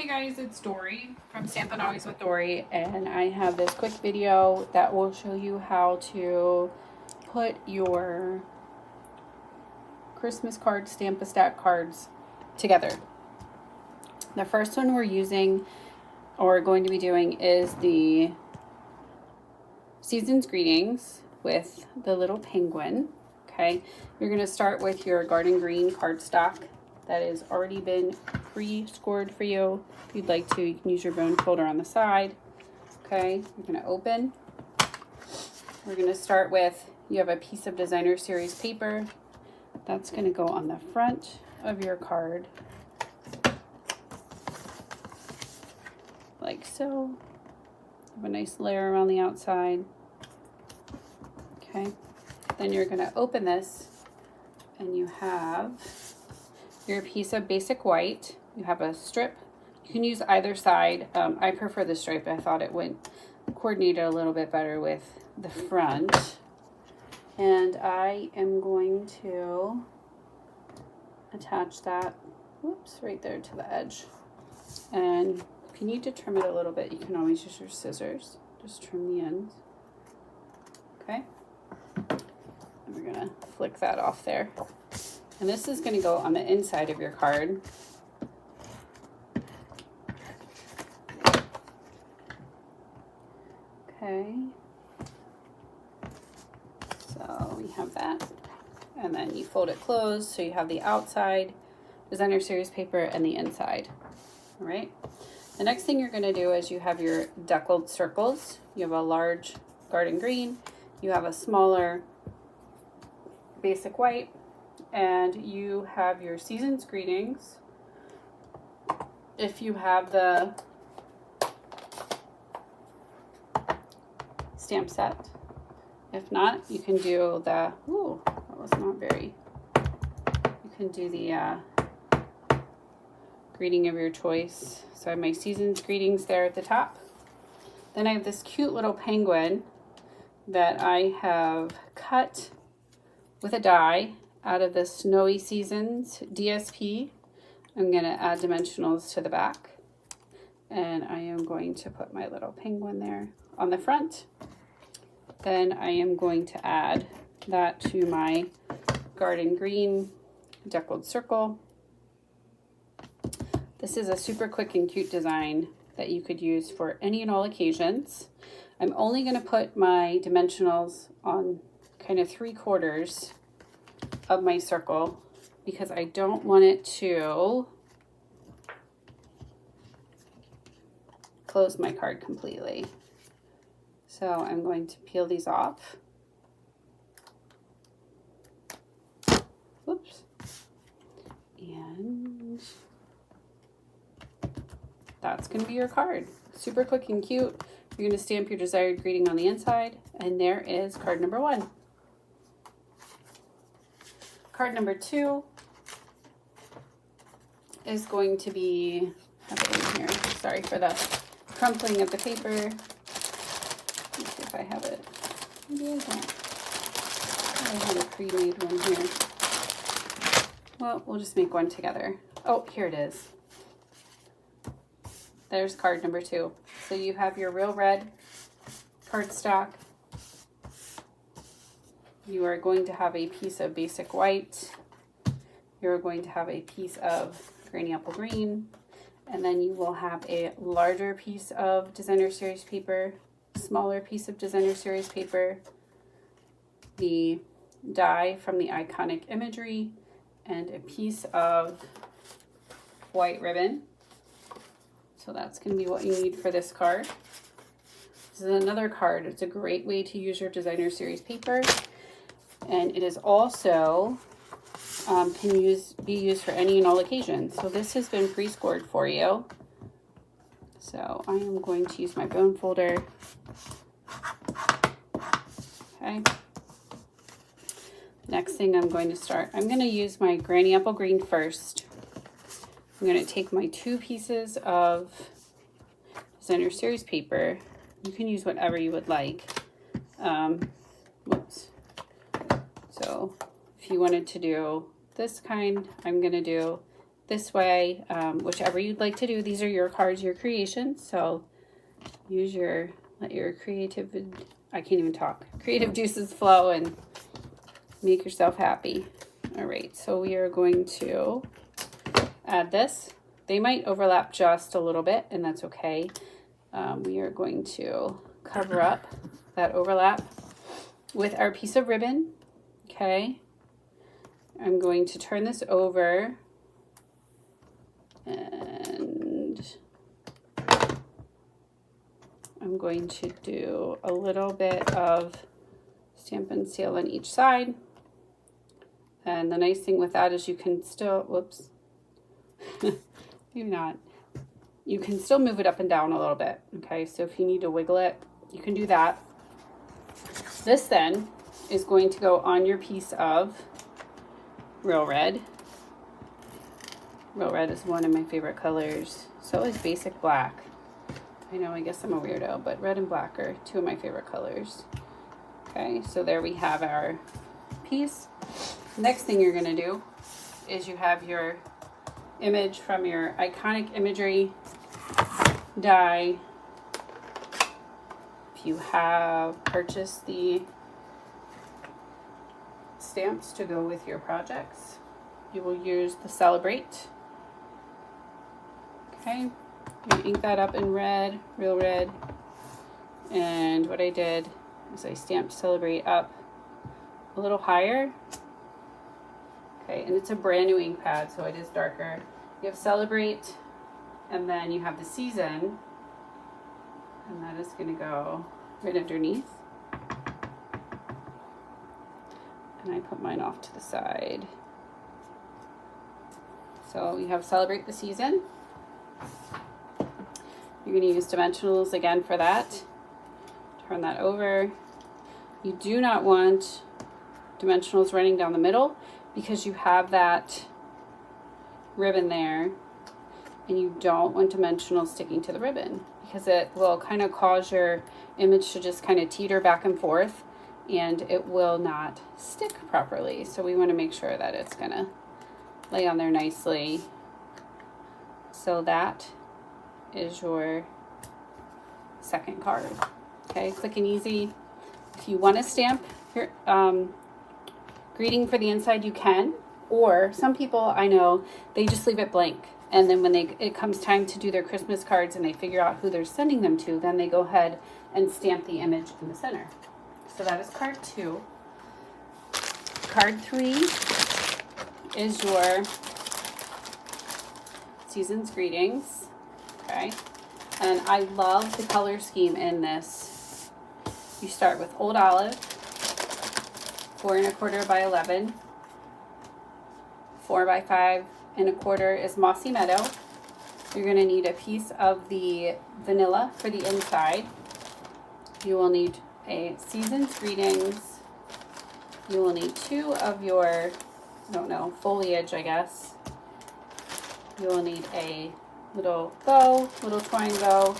Hey guys, it's Dory from Stampin' Always with Dory, and I have this quick video that will show you how to put your Christmas card Stamp-A-Stack cards together. The first one we're using or going to be doing is the Season's Greetings with the little penguin. Okay, you're going to start with your Garden Green cardstock that has already been pre-scored for you. If you'd like to, you can use your bone folder on the side. Okay, you're going to open. We're going to start with, you have a piece of designer series paper. That's going to go on the front of your card. Like so. Have a nice layer around the outside. Okay, then you're going to open this and you have your piece of basic white. You have a strip. You can use either side. I prefer the stripe. I thought it went coordinated a little bit better with the front. And I am going to attach that, whoops, right there to the edge. And if you need to trim it a little bit, you can always use your scissors. Just trim the ends. Okay. And we're gonna flick that off there. And this is going to go on the inside of your card. Okay. So we have that. And then you fold it closed so you have the outside designer series paper and the inside. All right. The next thing you're going to do is you have your deckled circles. You have a large Garden Green. You have a smaller basic white. And you have your Season's Greetings. If you have the stamp set. If not, you can do the, ooh, that was not very, you can do the greeting of your choice. So I have my Season's Greetings there at the top. Then I have this cute little penguin that I have cut with a die out of the Snowy Seasons DSP. I'm going to add dimensionals to the back. And I am going to put my little penguin there on the front. Then I am going to add that to my Garden Green deckled circle. This is a super quick and cute design that you could use for any and all occasions. I'm only going to put my dimensionals on kind of 3/4 of my circle because I don't want it to close my card completely. So I'm going to peel these off. Whoops. And that's going to be your card. Super quick and cute. You're going to stamp your desired greeting on the inside, and there is card number 1. Card number 2 is going to be, have it in here. Sorry for the crumpling of the paper. Let's see if I have it. Maybe I don't. I had a pre-made one here. Well, we'll just make one together. Oh, here it is. There's card number 2. So you have your real red cardstock. You are going to have a piece of basic white. You're going to have a piece of Granny Apple Green. And then you will have a larger piece of designer series paper, smaller piece of designer series paper, the die from the iconic imagery, and a piece of white ribbon. So that's going to be what you need for this card. This is another card. It's a great way to use your designer series paper. And it is also can be used for any and all occasions. So this has been pre-scored for you. So I am going to use my bone folder. Okay. Next thing I'm going to use my Granny Apple Green first. I'm going to take my 2 pieces of designer series paper. You can use whatever you would like. Whoops. So if you wanted to do this kind, I'm going to do this way, whichever you'd like to do. These are your cards, your creations. So let your creative juices flow and make yourself happy. All right, so we are going to add this. They might overlap just a little bit, and that's okay. We are going to cover up that overlap with our piece of ribbon. Okay, I'm going to turn this over and I'm going to do a little bit of Stampin' Seal on each side. And the nice thing with that is you can still, whoops, maybe not. You can still move it up and down a little bit, okay? So if you need to wiggle it, you can do that. This then is going to go on your piece of Real Red. Real Red is one of my favorite colors. So is Basic Black. I know, I guess I'm a weirdo, but red and black are two of my favorite colors. Okay, so there we have our piece. Next thing you're going to do is you have your image from your Iconic Imagery die. If you have purchased the stamps to go with your projects, you will use the Celebrate. Okay, you ink that up in red, Real Red. And what I did is I stamped Celebrate up a little higher. Okay, and it's a brand new ink pad, so it is darker. You have Celebrate, and then you have the Season, and that is going to go right underneath. And I put mine off to the side. So you have Celebrate the Season. You're going to use dimensionals again for that. Turn that over. You do not want dimensionals running down the middle because you have that ribbon there, and you don't want dimensionals sticking to the ribbon because it will kind of cause your image to just kind of teeter back and forth, and it will not stick properly. So we want to make sure that it's going to lay on there nicely. So that is your second card. Okay, quick and easy. If you want to stamp your greeting for the inside, you can. Or some people I know, they just leave it blank. And then when it comes time to do their Christmas cards and they figure out who they're sending them to, then they go ahead and stamp the image in the center. So that is card 2. Card 3 is your Season's Greetings. Okay. And I love the color scheme in this. You start with Old Olive, 4 1/4 by 11. 4 by 5 1/4 is Mossy Meadow. You're going to need a piece of the vanilla for the inside. You will need a Season's Greetings. You will need 2 of your, I don't know, foliage, I guess. You will need a little bow, little twine bow,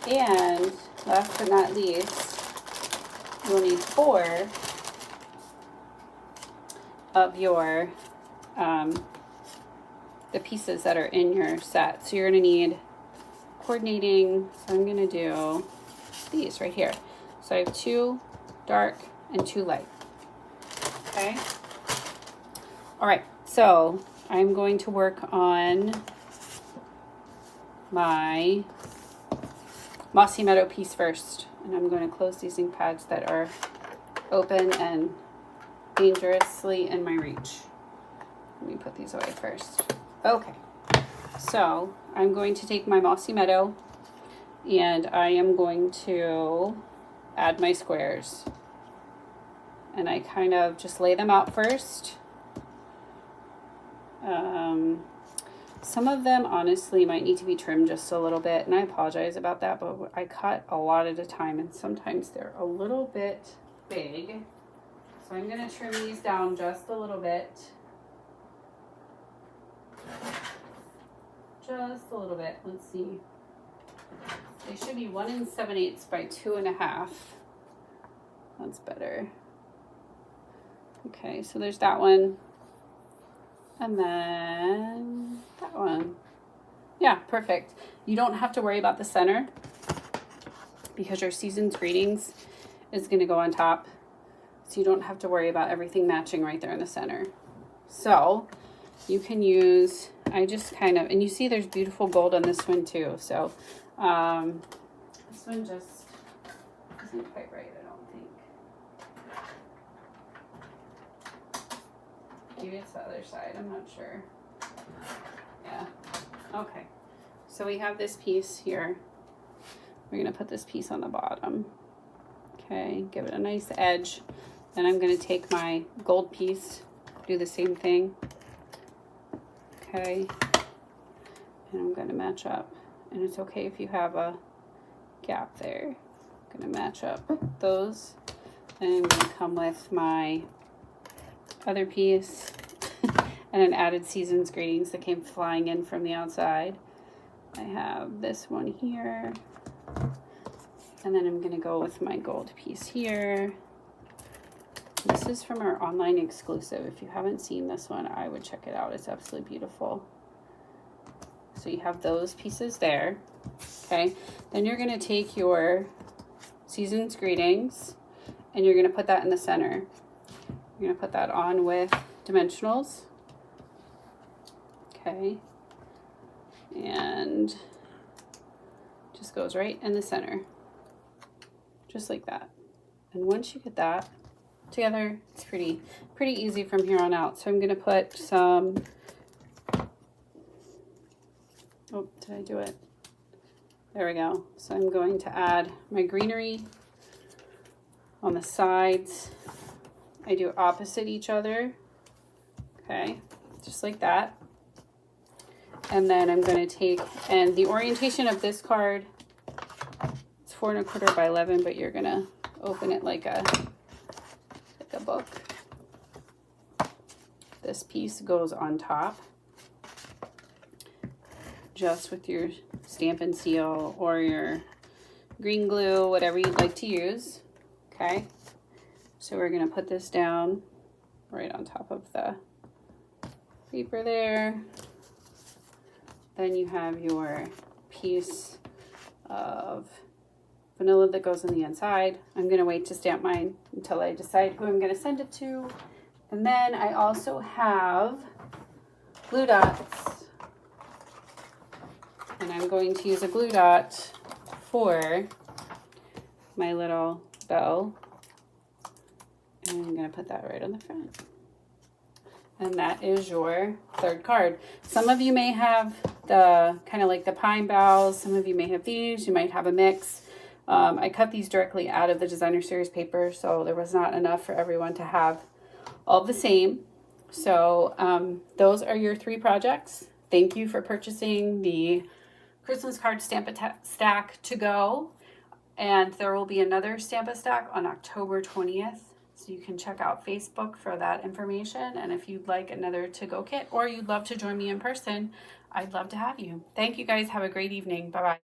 and last but not least, you will need 4 of your the pieces that are in your set. So you're going to need coordinating. So I'm going to do these right here. So I have 2 dark and 2 light. Okay. All right. So I'm going to work on my Mossy Meadow piece first. And I'm going to close these ink pads that are open and dangerously in my reach. Let me put these away first. Okay, so I'm going to take my Mossy Meadow and I am going to add my squares. And I kind of just lay them out first. Some of them honestly might need to be trimmed just a little bit, and I apologize about that, but I cut a lot at a time and sometimes they're a little bit big. So I'm going to trim these down just a little bit. Just a little bit. Let's see. They should be 1 7/8 by 2 1/2. That's better. Okay, so there's that one. And then that one. Yeah, perfect. You don't have to worry about the center because your Season's Greetings is going to go on top. So you don't have to worry about everything matching right there in the center. So you can use, I just kind of, and you see there's beautiful gold on this one too. So this one just isn't quite right, I don't think. Maybe it's the other side, I'm not sure. Yeah, okay. So we have this piece here. We're gonna put this piece on the bottom. Okay, give it a nice edge. Then I'm gonna take my gold piece, do the same thing. Okay, and I'm gonna match up. And it's okay if you have a gap there. I'm gonna match up those. And I'm gonna come with my other piece and an added Season's Greetings that came flying in from the outside. I have this one here. And then I'm gonna go with my gold piece here. This is from our online exclusive. If you haven't seen this one, I would check it out. It's absolutely beautiful. So you have those pieces there, okay? Then you're gonna take your Season's Greetings and you're gonna put that in the center. You're gonna put that on with dimensionals, okay? And just goes right in the center, just like that. And once you get that together, it's pretty easy from here on out. So I'm gonna put some, oh, did I do it? There we go. So I'm going to add my greenery on the sides. I do opposite each other, okay, just like that. And then I'm going to take, and the orientation of this card, it's 4 1/4 by 11, but you're going to open it like a book. This piece goes on top, just with your Stampin' Seal or your green glue, whatever you'd like to use, okay? So we're going to put this down right on top of the paper there. Then you have your piece of vanilla that goes on the inside. I'm going to wait to stamp mine until I decide who I'm going to send it to. And then I also have glue dots. And I'm going to use a glue dot for my little bow. And I'm going to put that right on the front. And that is your third card. Some of you may have the kind of like the pine boughs. Some of you may have these. You might have a mix. I cut these directly out of the Designer Series paper, so there was not enough for everyone to have all the same. So those are your 3 projects. Thank you for purchasing the Christmas card Stamp-A-Stack to go. And there will be another Stamp-A-Stack on October 20th. So you can check out Facebook for that information. And if you'd like another to-go kit or you'd love to join me in person, I'd love to have you. Thank you guys. Have a great evening. Bye-bye.